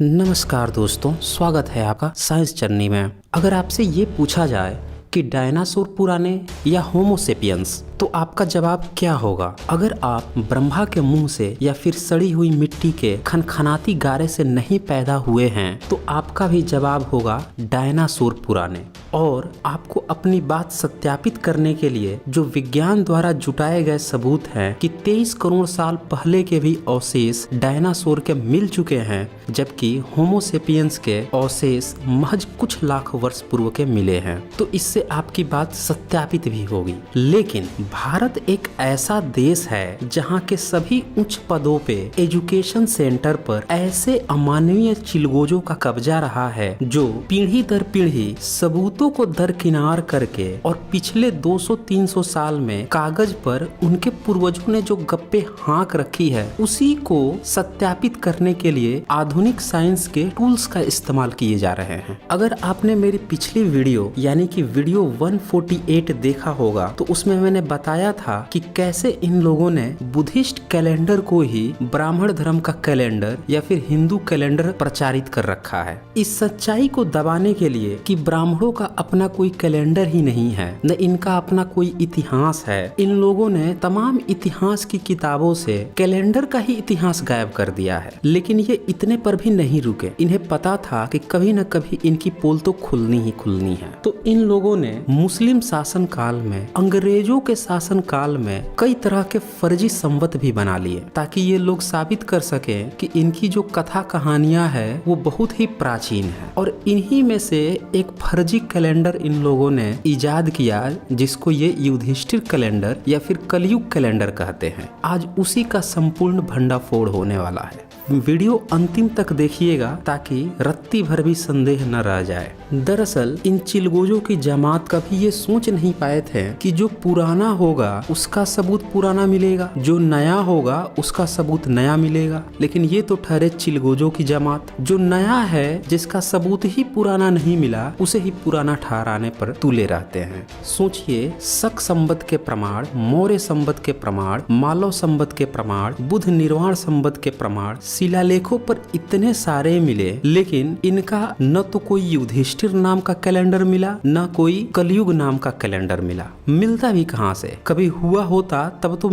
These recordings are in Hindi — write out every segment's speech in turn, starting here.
नमस्कार दोस्तों, स्वागत है आपका साइंस जर्नी में। अगर आपसे ये पूछा जाए कि डायनासोर पुराने या होमो सेपियंस, तो आपका जवाब क्या होगा? अगर आप ब्रह्मा के मुंह से या फिर सड़ी हुई मिट्टी के खनखनाती गारे से नहीं पैदा हुए हैं तो आपका भी जवाब होगा डायनासोर पुराने। और आपको अपनी बात सत्यापित करने के लिए जो विज्ञान द्वारा जुटाए गए सबूत हैं कि 23 करोड़ साल पहले के भी अवशेष डायनासोर के मिल चुके हैं, जबकि होमो सेपियंस के अवशेष महज कुछ लाख वर्ष पूर्व के मिले हैं, तो इससे आपकी बात सत्यापित भी होगी। लेकिन भारत एक ऐसा देश है जहाँ के सभी उच्च पदों पे एजुकेशन सेंटर पर ऐसे अमानवीय चिलगोजों का कब्जा रहा है जो पीढ़ी दर पीढ़ी सबूतों को दरकिनार करके और पिछले 200-300 साल में कागज पर उनके पूर्वजों ने जो गप्पे हाँक रखी है उसी को सत्यापित करने के लिए आधुनिक साइंस के टूल्स का इस्तेमाल किए जा रहे हैं। अगर आपने मेरी पिछली वीडियो यानी कि वीडियो 148 देखा होगा तो उसमें मैंने बताया था कि कैसे इन लोगों ने बुद्धिस्ट कैलेंडर को ही ब्राह्मण धर्म का कैलेंडर या फिर हिंदू कैलेंडर प्रचारित कर रखा है, इस सच्चाई को दबाने के लिए कि ब्राह्मणों का अपना कोई कैलेंडर ही नहीं है, न इनका अपना कोई इतिहास है। इन लोगों ने तमाम इतिहास की किताबों से कैलेंडर का ही इतिहास गायब कर दिया है। लेकिन ये इतने पर भी नहीं रुके, इन्हें पता था कि कभी न कभी इनकी पोल तो खुलनी ही खुलनी है। तो इन लोगों ने मुस्लिम शासन काल में, अंग्रेजों के शासन काल में कई तरह के फर्जी संवत भी बना लिए ताकि ये लोग साबित कर सके कि इनकी जो कथा कहानियां है वो बहुत ही प्राचीन है। और इन्हीं में से एक फर्जी कैलेंडर इन लोगों ने इजाद किया जिसको ये युधिष्ठिर कैलेंडर या फिर कलयुग कैलेंडर कहते हैं। आज उसी का संपूर्ण भंडाफोड़ होने वाला है। वीडियो अंतिम तक देखिएगा ताकि रत्ती भर भी संदेह न रह जाए। दरअसल इन चिलगोजों की जमात कभी ये सोच नहीं पाए थे कि जो पुराना होगा उसका सबूत पुराना मिलेगा, जो नया होगा उसका सबूत नया मिलेगा। लेकिन ये तो ठहरे चिलगोजों की जमात। जो नया है, जिसका सबूत ही पुराना नहीं मिला, उसे ही पुराना ठहराने पर तुले रहते हैं। सोचिए, शक संवत के प्रमाण, मौर्य संवत के प्रमाण, मालव संवत के प्रमाण, बुद्ध निर्वाण संवत के प्रमाण शिलालेखों पर इतने सारे मिले, लेकिन इनका न तो कोई युधिष्ठिर नाम का कैलेंडर मिला, न कोई कलयुग नाम का कैलेंडर मिला। मिलता भी कहाँ से? कभी हुआ होता तब तो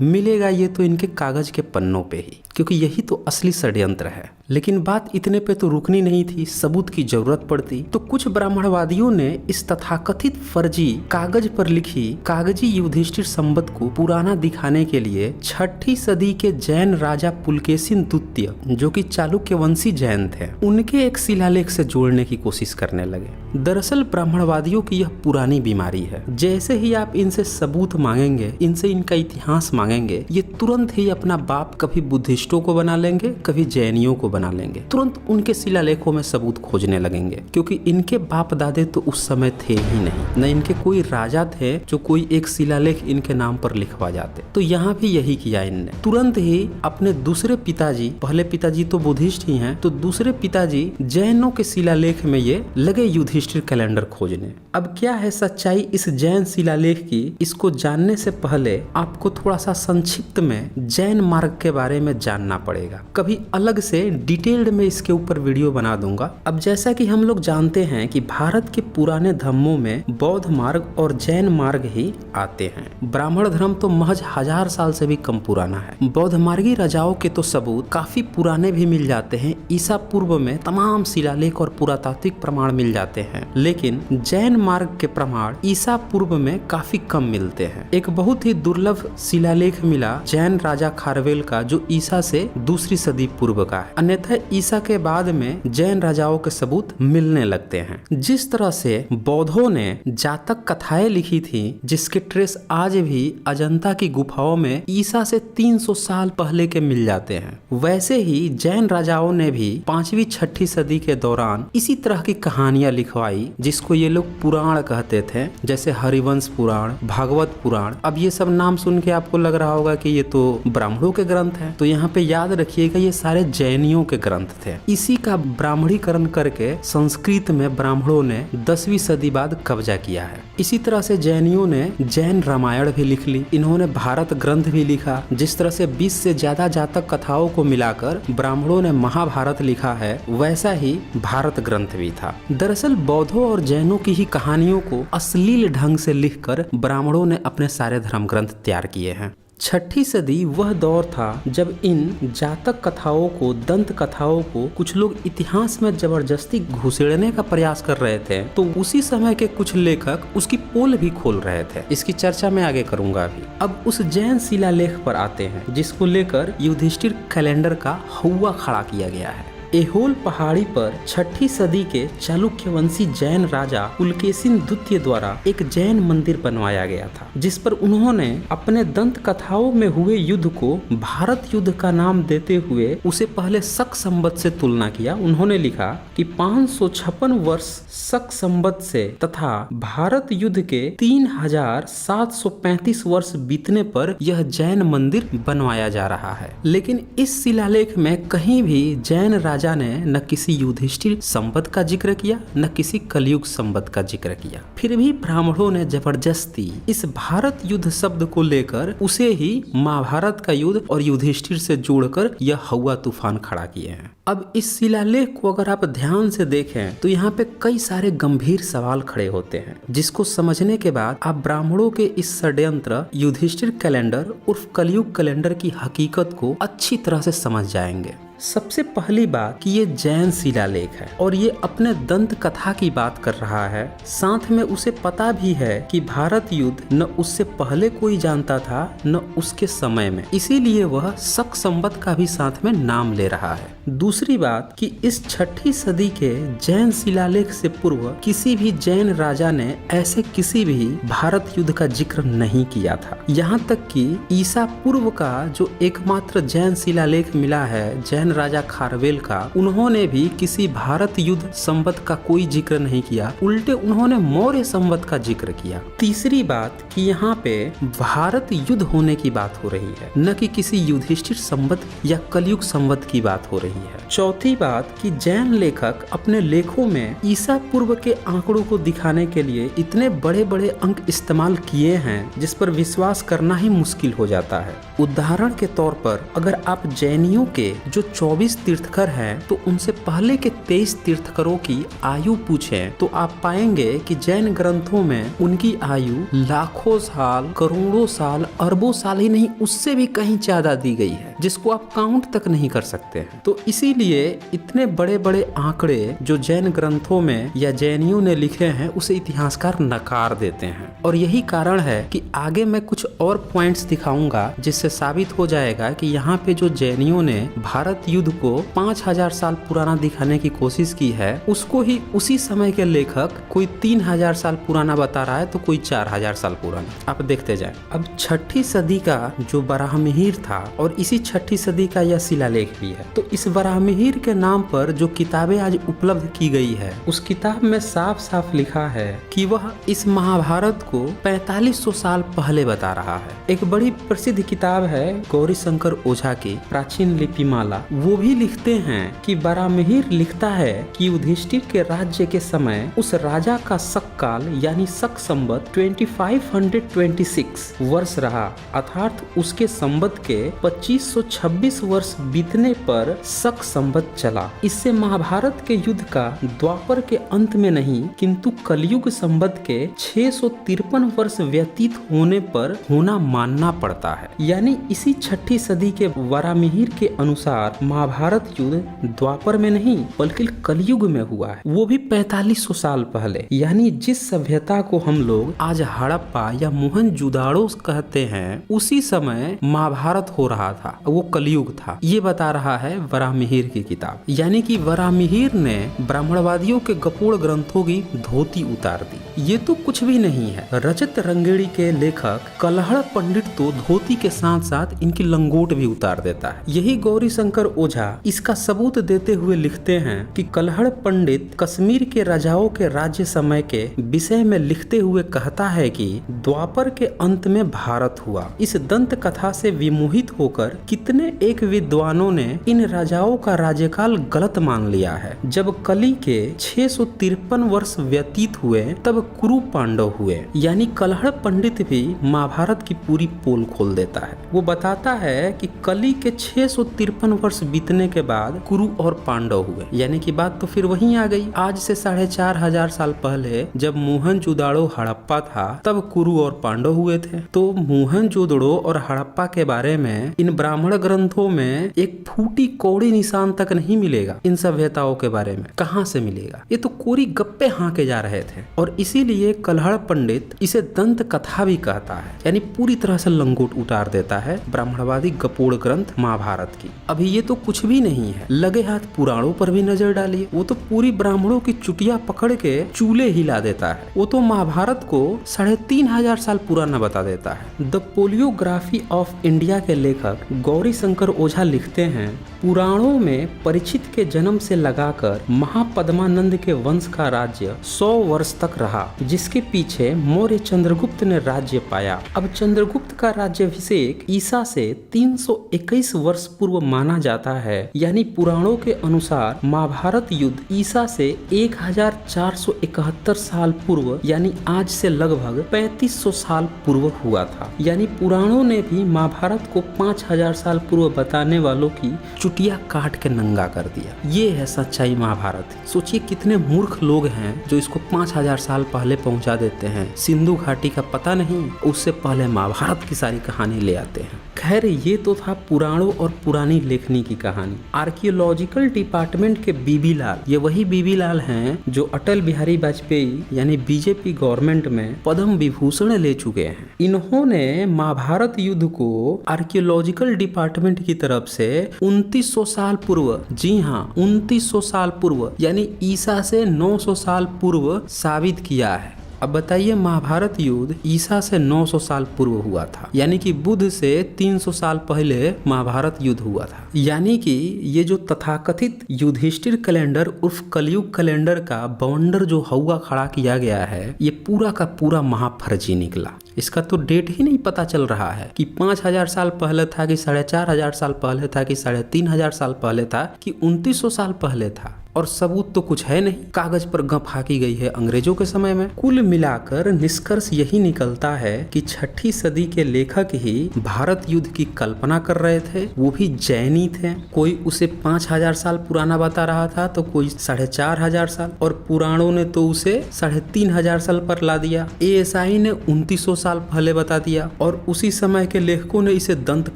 मिलेगा ये तो इनके कागज के पन्नों पे ही, क्योंकि यही तो असली षड्यंत्र है। लेकिन बात इतने पे तो रुकनी नहीं थी, सबूत की जरूरत पड़ती। तो कुछ ब्राह्मणवादियों ने इस तथाकथित फर्जी कागज पर लिखी कागजी युधिष्ठिर संवत को पुराना दिखाने के लिए 6ठी सदी के जैन राजा पुलकेशिन द्वितीय, जो कि चालुक्य वंशी जैन थे, उनके एक शिलालेख से जोड़ने की कोशिश करने लगे। दरअसल ब्राह्मणवादियों की यह पुरानी बीमारी है। जैसे ही आप इनसे सबूत मांगेंगे, इनसे इनका इतिहास मांगेंगे, ये तुरंत ही अपना बाप कभी बुद्धिस्टों को बना लेंगे, कभी जैनियों को बना लेंगे। तुरंत उनके शिलालेखों में सबूत खोजने लगेंगे, क्योंकि इनके बाप दादे तो उस समय थे ही नहीं, न इनके कोई राजा थे जो कोई एक शिलालेख इनके नाम पर लिखवा जाते। तो यहाँ भी यही किया इनने। तुरंत ही अपने दूसरे पिताजी, पहले पिताजी तो बुद्धिस्ट ही हैं, तो दूसरे पिताजी जैनों के शिलालेख में ये लगे युधिष्ठिर कैलेंडर खोजने। अब क्या है सच्चाई इस जैन शिलालेख की, इसको जानने से पहले आपको थोड़ा सा संक्षिप्त में जैन मार्ग के बारे में जानना पड़ेगा। कभी अलग से डिटेल्ड में इसके ऊपर वीडियो बना दूंगा। अब जैसा कि हम लोग जानते हैं कि भारत के पुराने धर्मों में बौद्ध मार्ग और जैन मार्ग ही आते हैं। ब्राह्मण धर्म तो महज 1000 साल से भी कम पुराना है। बौद्ध मार्गी राजाओं के तो सबूत काफी पुराने भी मिल जाते हैं, ईसा पूर्व में तमाम शिलालेख और पुरातात्विक प्रमाण मिल जाते हैं। लेकिन जैन मार्ग के प्रमाण ईसा पूर्व में काफी कम मिलते हैं। एक बहुत ही दुर्लभ शिलालेख मिला जैन राजा खारवेल का, जो ईसा से 2री सदी पूर्व का है। अन्यथा ईसा के बाद में जैन राजाओं के सबूत मिलने लगते हैं। जिस तरह से बौद्धों ने जातक कथाएं लिखी थी, जिसके ट्रेस आज भी अजंता की गुफाओं में ईसा से 300 साल पहले के मिल जाते हैं, वैसे ही जैन राजाओं ने भी 5वीं-6ठी सदी के दौरान इसी तरह की कहानियां लिखवाई, जिसको ये लोग पुराण कहते थे, जैसे हरिवंश पुराण, भागवत पुराण। अब ये सब नाम सुन के आपको लग रहा होगा कि ये तो ब्राह्मणों के ग्रंथ हैं, तो यहाँ पे याद रखिएगा ये सारे जैनियों के ग्रंथ थे। इसी का ब्राह्मणीकरण करके संस्कृत में ब्राह्मणों ने 10वीं सदी बाद कब्जा किया है। इसी तरह से जैनियों ने जैन रामायण भी लिख ली। इन्होंने भारत ग्रंथ भी लिखा। जिस तरह से 20 से ज्यादा जातक कथाओं को मिलाकर ब्राह्मणों ने महाभारत लिखा है, वैसा ही भारत ग्रंथ भी था। दरअसल बौद्धों और जैनों की ही कहानियों को अश्लील ढंग से लिखकर ब्राह्मणों ने अपने सारे धर्म ग्रंथ तैयार किए हैं। 6ठी सदी वह दौर था जब इन जातक कथाओं को, दंत कथाओं को कुछ लोग इतिहास में जबरदस्ती घुसेड़ने का प्रयास कर रहे थे, तो उसी समय के कुछ लेखक उसकी पोल भी खोल रहे थे। इसकी चर्चा मैं आगे करूंगा अभी। अब उस जैन शिलालेख पर आते हैं जिसको लेकर युधिष्ठिर कैलेंडर का हौवा खड़ा किया गया है। एहोल पहाड़ी पर 6ठी सदी के चालुक्यवंशी जैन राजा पुलकेशिन द्वितीय द्वारा एक जैन मंदिर बनवाया गया था, जिस पर उन्होंने अपने दंत कथाओं में हुए युद्ध को भारत युद्ध का नाम देते हुए उसे पहले शक संवत से तुलना किया। उन्होंने लिखा कि 556 वर्ष शक संवत से तथा भारत युद्ध के 3735 वर्ष बीतने पर यह जैन मंदिर बनवाया जा रहा है। लेकिन इस शिलालेख में कहीं भी जैन राजा ने न किसी युधिष्ठिर संवत का जिक्र किया, न किसी कलयुग संवत का जिक्र किया। फिर भी ब्राह्मणों ने जबरदस्ती इस भारत युद्ध शब्द को लेकर उसे ही महाभारत का युद्ध और युधिष्ठिर से जोड़कर यह हौवा तूफान खड़ा किए हैं। अब इस शिलालेख को अगर आप ध्यान से देखें तो यहाँ पे कई सारे गंभीर सवाल खड़े होते हैं, जिसको समझने के बाद आप ब्राह्मणों के इस षड्यंत्र युधिष्ठिर कैलेंडर उर्फ कलयुग कैलेंडर की हकीकत को अच्छी तरह से समझ जाएंगे। सबसे पहली बात कि ये जैन शिलालेख है और ये अपने दंत कथा की बात कर रहा है। साथ में उसे पता भी है कि भारत युद्ध न उससे पहले कोई जानता था न उसके समय में, इसीलिए वह शक संवत का भी साथ में नाम ले रहा है। दूसरी बात कि इस 6ठी सदी के जैन शिलालेख से पूर्व किसी भी जैन राजा ने ऐसे किसी भी भारत युद्ध का जिक्र नहीं किया था। यहाँ तक कि ईसा पूर्व का जो एकमात्र जैन शिलालेख मिला है जैन राजा खारवेल का, उन्होंने भी किसी भारत युद्ध संवत का कोई जिक्र नहीं किया, उल्टे उन्होंने मौर्य संवत का जिक्र किया। तीसरी बात कि यहाँ पे भारत युद्ध होने की बात हो रही है, न कि किसी युधिष्ठिर संवत या कलयुग संवत की बात हो रही है। चौथी बात कि जैन लेखक अपने लेखों में ईसा पूर्व के आंकड़ों को दिखाने के लिए इतने बड़े बड़े अंक इस्तेमाल किए हैं जिस पर विश्वास करना ही मुश्किल हो जाता है। उदाहरण के तौर पर अगर आप जैनियों के जो 24 तीर्थकर हैं तो उनसे पहले के 23 तीर्थकरों की आयु पूछें तो आप पाएंगे कि जैन ग्रंथों में उनकी आयु लाखों साल, करोड़ों साल, अरबों साल ही नहीं उससे भी कहीं ज्यादा दी गई है, जिसको आप काउंट तक नहीं कर सकते हैं। तो इसीलिए इतने बड़े बड़े आंकड़े जो जैन ग्रंथों में या जैनियों ने लिखे हैं उसे इतिहासकार नकार देते हैं। और यही कारण है कि आगे मैं कुछ और पॉइंट्स दिखाऊंगा जिससे साबित हो जाएगा कि यहाँ पे जो जैनियों ने भारत युद्ध को 5000 साल पुराना दिखाने की कोशिश की है, उसको ही उसी समय के लेखक कोई 3000 साल पुराना बता रहा है तो कोई 4000 साल पुराना। आप देखते जाएं। अब 6ठी सदी का जो बराहमिहिर था और इसी 6ठी सदी का यह शिलालेख भी है, तो इस बराहमिहिर के नाम पर जो किताबें आज उपलब्ध की गई है उस किताब में साफ साफ लिखा है कि वह इस महाभारत को 4500 साल पहले बता रहा है। एक बड़ी प्रसिद्ध किताब है गौरी शंकर ओझा की प्राचीन लिपिमाला, वो भी लिखते हैं कि बराहमिहिर लिखता है कि युधिष्ठिर के राज्य के समय उस राजा का शक काल यानी शक संवत 2526 वर्ष रहा, अर्थात उसके संवत के 2526 वर्ष बीतने पर शक संवत चला। इससे महाभारत के युद्ध का द्वापर के अंत में नहीं किंतु कलयुग संवत के 653 वर्ष व्यतीत होने पर होना मानना पड़ता है। यानी इसी 6ठी सदी के बराहमिहिर के अनुसार महाभारत युद्ध द्वापर में नहीं बल्कि कलयुग में हुआ है, वो भी 4500 साल पहले। यानी जिस सभ्यता को हम लोग आज हड़प्पा या मोहनजोदाड़ो कहते हैं उसी समय महाभारत हो रहा था, वो कलयुग था। ये बता रहा है बराहमिहिर की किताब। यानी कि बराहमिहिर ने ब्राह्मणवादियों के गपोड़ ग्रंथों की धोती उतार दी। ये तो कुछ भी नहीं है। रजत रंगेड़ी के लेखक कलहड़ पंडित तो धोती के साथ साथ इनकी लंगोट भी उतार देता है। यही गौरी शंकर ओझा इसका सबूत देते हुए लिखते हैं कि कलहड़ पंडित कश्मीर के राजाओं के राज्य समय के विषय में लिखते हुए कहता है कि द्वापर के अंत में भारत हुआ। इस दंत कथा से विमोहित होकर कि कितने एक विद्वानों ने इन राजाओं का राज्यकाल गलत मान लिया है। जब कली के 653 वर्ष व्यतीत हुए तब कुरु पांडव हुए। यानी कलहड़ पंडित भी महाभारत की पूरी पोल खोल देता है। वो बताता है कि कली के 653 वर्ष बीतने के बाद कुरु और पांडव हुए। यानी कि बात तो फिर वहीं आ गई। आज से 4500 साल पहले जब मोहनजोदड़ो हड़प्पा था तब कुरु और पांडव हुए थे। तो मोहनजोदड़ो और हड़प्पा के बारे में इन ब्राह्मण ग्रंथों में एक फूटी कौड़ी निशान तक नहीं मिलेगा। इन सभ्यताओं के बारे में कहां से मिलेगा? ये तो कोरी गप्पे हाँके जा रहे थे और इसीलिए कलहड़ पंडित इसे दंत कथा भी कहता है। यानी पूरी तरह से लंगोट उतार देता है ब्राह्मणवादी गपोड़ ग्रंथ महाभारत की। अभी ये तो कुछ भी नहीं है, लगे हाथ पुराणों पर भी नजर डालिए। वो तो पूरी ब्राह्मणों की चुटिया पकड़ के चूल्हे हिला देता है। वो तो महाभारत को 3500 साल पुराना बता देता है। द पोलियोग्राफी ऑफ इंडिया के लेखक गौरी शंकर ओझा लिखते हैं, पुराणों में परीक्षित के जन्म से लगाकर महापद्मानंद के वंश का राज्य 100 वर्ष तक रहा, जिसके पीछे मौर्य चंद्रगुप्त ने राज्य पाया। अब चंद्रगुप्त का राज्याभिषेक ईसा से 321 वर्ष पूर्व माना जाता है। यानी पुराणों के अनुसार महाभारत युद्ध ईसा से 1471 साल पूर्व यानी आज से लगभग 3500 साल पूर्व हुआ था। यानी पुराणों ने भी महाभारत को 5000 साल पूर्व बताने वालों की चुटिया काट के नंगा कर दिया। ये है सच्चाई महाभारत। सोचिए कितने मूर्ख लोग हैं जो इसको 5000 साल पहले पहुंचा देते हैं। सिंधु घाटी का पता नहीं, उससे पहले महाभारत की सारी कहानी ले आते हैं। खैर ये तो था पुराणों और पुरानी लेखनी की कहानी। आर्कियोलॉजिकल डिपार्टमेंट के बीबी लाल, ये वही बीबी लाल हैं जो अटल बिहारी वाजपेयी यानी बीजेपी गवर्नमेंट में पद्म विभूषण ले चुके हैं। इन्होंने महाभारत युद्ध को आर्कियोलॉजिकल डिपार्टमेंट की तरफ से 2900 साल पूर्व, जी हाँ 2900 साल पूर्व यानी ईसा से 900 साल पूर्व साबित किया है। अब बताइए महाभारत युद्ध ईसा से 900 साल पूर्व हुआ था, यानी कि बुद्ध से 300 साल पहले महाभारत युद्ध हुआ था। यानी कि ये जो तथाकथित युधिष्ठिर कैलेंडर उर्फ कलयुग कैलेंडर का बवंडर जो हवा खड़ा किया गया है, ये पूरा का पूरा महाफर्जी निकला। इसका तो डेट ही नहीं पता चल रहा है कि 5000 साल पहले था कि 4500 साल पहले था कि 3500 साल पहले था कि 2900 साल पहले था। और सबूत तो कुछ है नहीं, कागज पर गप हाकी गई है अंग्रेजों के समय में। कुल मिलाकर निष्कर्ष यही निकलता है कि 6ठी सदी के लेखक ही भारत युद्ध की कल्पना कर रहे थे, वो भी जैनी थे। कोई उसे 5000 साल पुराना बता रहा था तो कोई 4500 साल, और पुराणों ने तो उसे 3500 साल पर ला दिया। ASI ने 2900 साल पहले बता दिया और उसी समय के लेखकों ने इसे दंत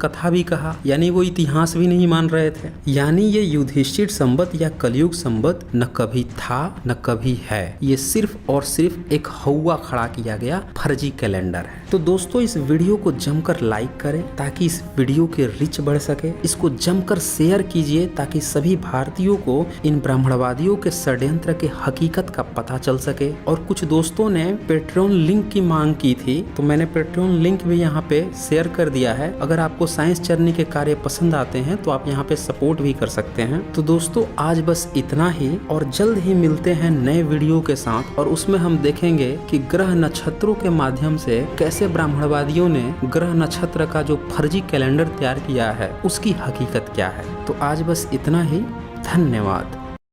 कथा भी कहा, यानी वो इतिहास भी नहीं मान रहे थे। यानी ये युधिष्ठिर संवत या कलयुग संवत न कभी था न कभी है, ये सिर्फ और सिर्फ एक हवा खड़ा किया गया फर्जी कैलेंडर है। तो दोस्तों इस वीडियो को जमकर लाइक करें ताकि इस वीडियो के रीच बढ़ सके। इसको जमकर शेयर कीजिए ताकि सभी भारतीयों को इन ब्राह्मणवादियों के षड्यंत्र के हकीकत का पता चल सके। और कुछ दोस्तों ने पेट्रियन लिंक की मांग की थी तो मैंने पेट्रियन लिंक भी यहाँ पे शेयर कर दिया है। अगर आपको साइंस जर्नी के कार्य पसंद आते हैं तो आप यहाँ पे सपोर्ट भी कर सकते हैं। तो दोस्तों आज बस इतना ही, और जल्द ही मिलते हैं नए वीडियो के साथ, और उसमें हम देखेंगे कि ग्रह नक्षत्रों के माध्यम से कैसे ब्राह्मणवादियों ने ग्रह नक्षत्र का जो फर्जी कैलेंडर तैयार किया है उसकी हकीकत क्या है। तो आज बस इतना ही, धन्यवाद।